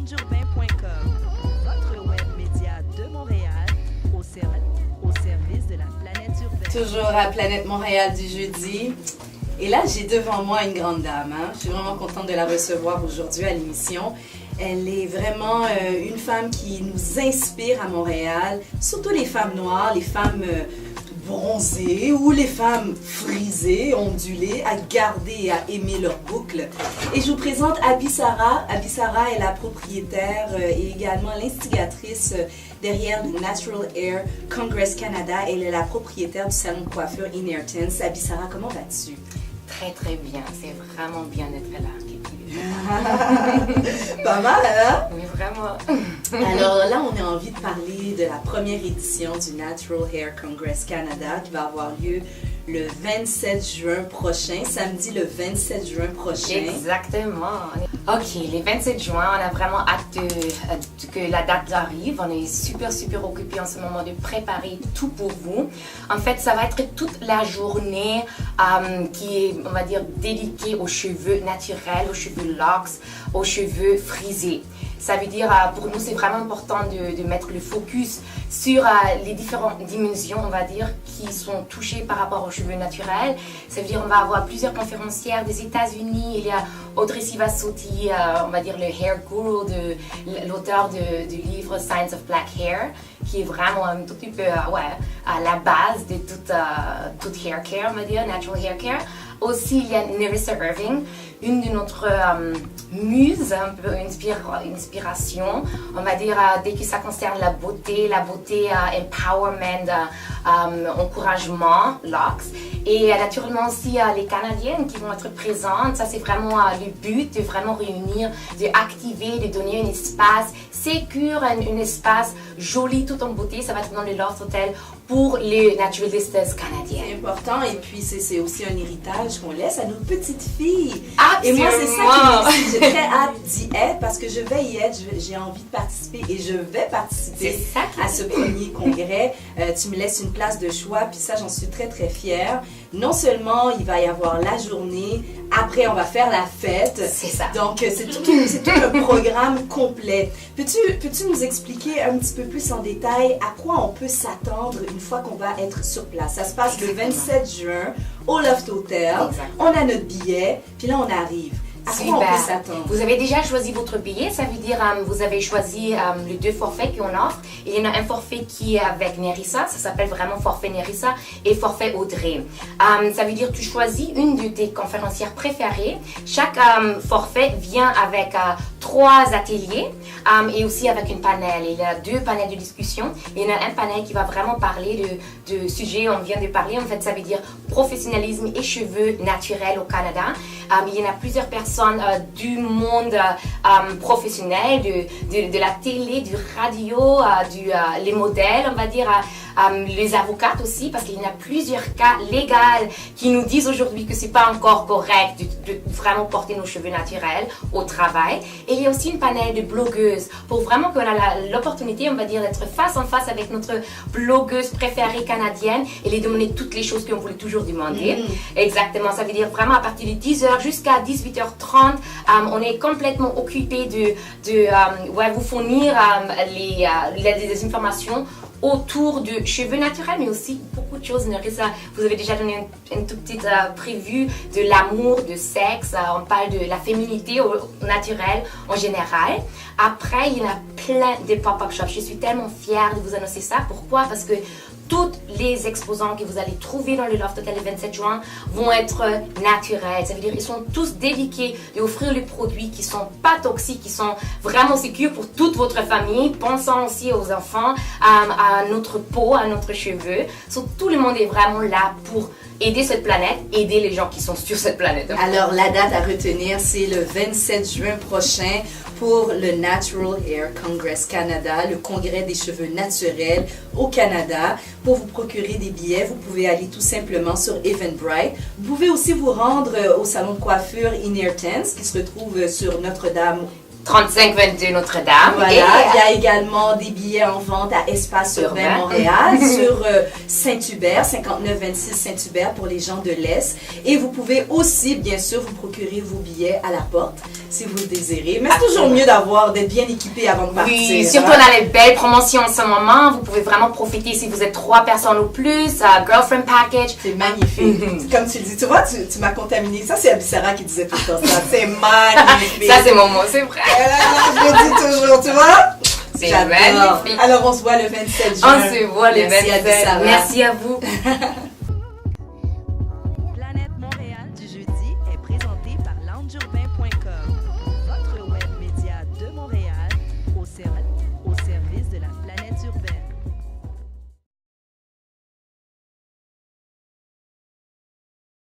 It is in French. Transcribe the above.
mondeurbain.com, votre web média de Montréal au service de la planète urbaine. Toujours à Planète Montréal du jeudi. Et là, j'ai devant moi une grande dame. Je suis vraiment contente de la recevoir aujourd'hui à l'émission. Elle est vraiment une femme qui nous inspire à Montréal, surtout les femmes noires, les femmes bronzées ou les femmes frisées, ondulées, à garder et à aimer leurs boucles. Et je vous présente Abi Sarah. Abi Sarah est la propriétaire et également l'instigatrice derrière le Natural Hair Congress Canada. Elle est la propriétaire du salon de coiffure Inheritance. Abi Sarah, comment vas-tu? Très très bien, c'est vraiment bien d'être là. Pas mal, hein? Oui, vraiment. Alors là, on a envie de parler de la première édition du Natural Hair Congress Canada qui va avoir lieu le 27 juin prochain, samedi le 27 juin prochain. Exactement. Ok, le 27 juin, on a vraiment hâte que la date arrive. On est super occupés en ce moment de préparer tout pour vous. En fait, ça va être toute la journée qui est, on va dire, dédiée aux cheveux naturels, aux cheveux locks, aux cheveux frisés. Ça veut dire, pour nous, c'est vraiment important de mettre le focus sur les différentes dimensions, on va dire, qui sont touchées par rapport aux cheveux naturels. Ça veut dire, on va avoir plusieurs conférencières des États-Unis. Il y a Audrey Sivasoti, on va dire le hair guru, l'auteur du livre Science of Black Hair, qui est vraiment un tout petit peu à la base de toute hair care, on va dire, natural hair care. Aussi, il y a Nerissa Irving, une de notre muses, un peu inspiration, on va dire, dès que ça concerne la beauté empowerment, encouragement, locks. Et naturellement aussi les Canadiennes qui vont être présentes. Ça, c'est vraiment le but de vraiment réunir, d'activer, de donner un espace sécure, un espace joli tout en beauté. Ça va être dans le Loft Hotel pour les naturalistes canadiens. C'est important et puis c'est aussi un héritage qu'on laisse à nos petites filles. Absolument. Et moi, c'est ça qui j'ai très hâte d'y être parce que je vais y être, j'ai envie de participer et je vais participer à ce premier congrès. Tu me laisses une place de choix puis ça, j'en suis très fière. Non seulement il va y avoir la journée, après on va faire la fête. C'est ça. Donc c'est tout un programme complet. Peux-tu nous expliquer un petit peu plus en détail à quoi on peut s'attendre une fois qu'on va être sur place? Ça se passe le 27 juin au Loft Hotel. Exactement. On a notre billet, puis là on arrive. À quoi on peut s'attendre? Vous avez déjà choisi votre billet, ça veut dire vous avez choisi les deux forfaits qu'on offre. Il y en a un forfait qui est avec Nerissa, ça s'appelle vraiment forfait Nerissa et forfait Audrey. Ça veut dire tu choisis une de tes conférencières préférées. Chaque forfait vient avec 3 ateliers et aussi avec un panel. Il y a 2 panels de discussion. Il y en a un panel qui va vraiment parler de sujet, on vient de parler. En fait, ça veut dire professionnalisme et cheveux naturels au Canada. Il y en a plusieurs personnes du monde professionnel, de la télé, du radio, les modèles, on va dire, les avocates aussi, parce qu'il y en a plusieurs cas légaux qui nous disent aujourd'hui que c'est pas encore correct de vraiment porter nos cheveux naturels au travail. Et il y a aussi une panel de blogueuses pour vraiment qu'on a l'opportunité, on va dire, d'être face en face avec notre blogueuse préférée canadienne et lui demander toutes les choses qu'on voulait toujours demander. Exactement, ça veut dire vraiment à partir de 10h jusqu'à 18h30, on est complètement occupé de vous fournir des informations autour de cheveux naturels, mais aussi beaucoup de choses. Nerissa, vous avez déjà donné une toute petite prévue de l'amour, de sexe. On parle de la féminité naturelle en général. Après, il y en a plein de pop-up shops. Je suis tellement fière de vous annoncer ça. Pourquoi? Parce que tous les exposants que vous allez trouver dans le Loft Hotel le 27 juin vont être naturels. Ça veut dire qu'ils sont tous dédiés d'offrir les produits qui sont pas toxiques, qui sont vraiment sécures pour toute votre famille. Pensant aussi aux enfants, à notre peau, à notre cheveux. Tout le monde est vraiment là pour aider cette planète, aider les gens qui sont sur cette planète. Alors, la date à retenir, c'est le 27 juin prochain pour le Natural Hair Congress Canada, le congrès des cheveux naturels au Canada. Pour vous procurer des billets, vous pouvez aller tout simplement sur Eventbrite. Vous pouvez aussi vous rendre au salon de coiffure Inheritance qui se retrouve sur Notre-Dame 3522 Notre-Dame. Voilà, il y a également des billets en vente à Espace Urbain Montréal, sur Saint-Hubert, 5926 Saint-Hubert pour les gens de l'Est. Et vous pouvez aussi, bien sûr, vous procurer vos billets à la porte. si vous le désirez. Mais c'est toujours mieux d'être bien équipé avant de partir. Oui, surtout on a les belles promotions en ce moment. Vous pouvez vraiment profiter si vous êtes 3 personnes ou plus. Girlfriend package. C'est magnifique. Comme tu le dis, tu vois, tu m'as contaminé. Ça, c'est Abissara qui disait tout le temps ça. C'est magnifique. Ça, c'est mon mot, c'est vrai. Je le dis toujours, tu vois. C'est magnifique. Alors, on se voit le 27 juin. On se voit le Merci 27. Abissara. Merci à vous.